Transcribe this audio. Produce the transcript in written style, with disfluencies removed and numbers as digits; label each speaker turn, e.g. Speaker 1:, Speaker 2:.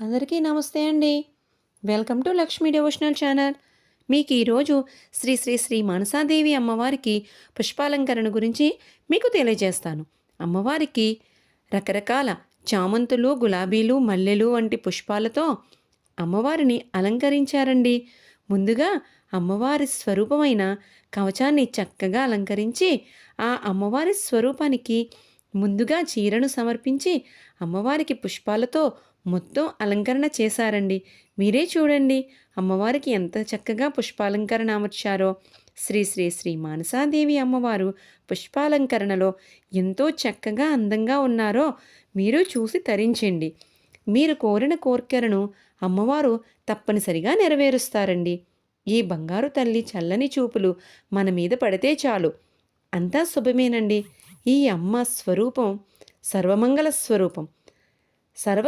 Speaker 1: అందరికీ నమస్తే అండి. Welcome to Lakshmi devotional channel. మీకు ఈరోజు శ్రీ శ్రీ శ్రీ మనసాదేవి అమ్మవారికి పుష్పాలంకరణ గురించి మీకు తెలియజేస్తాను. అమ్మవారికి రకరకాల చామంతులు, గులాబీలు, మల్లెలు వంటి పుష్పాలతో అమ్మవారిని అలంకరించారండి. ముందుగా అమ్మవారి స్వరూపమైన కవచాన్ని చక్కగా అలంకరించి ఆ అమ్మవారి స్వరూపానికి ముందుగా చీరను సమర్పించి అమ్మవారికి పుష్పాలతో మొత్తం అలంకరణ చేశారండి. మీరే చూడండి అమ్మవారికి ఎంత చక్కగా పుష్పాలంకరణ అమర్చారో. శ్రీ శ్రీ శ్రీ మానసాదేవి అమ్మవారు పుష్పాలంకరణలో ఎంతో చక్కగా అందంగా ఉన్నారో మీరు చూసి తరించండి. మీరు కోరిన కోర్కెలను అమ్మవారు తప్పనిసరిగా నెరవేరుస్తారండి. ఈ బంగారు తల్లి చల్లని చూపులు మన మీద పడితే చాలు, అంతా శుభమేనండి. ఈ అమ్మ స్వరూపం సర్వమంగళ స్వరూపం, సర్వ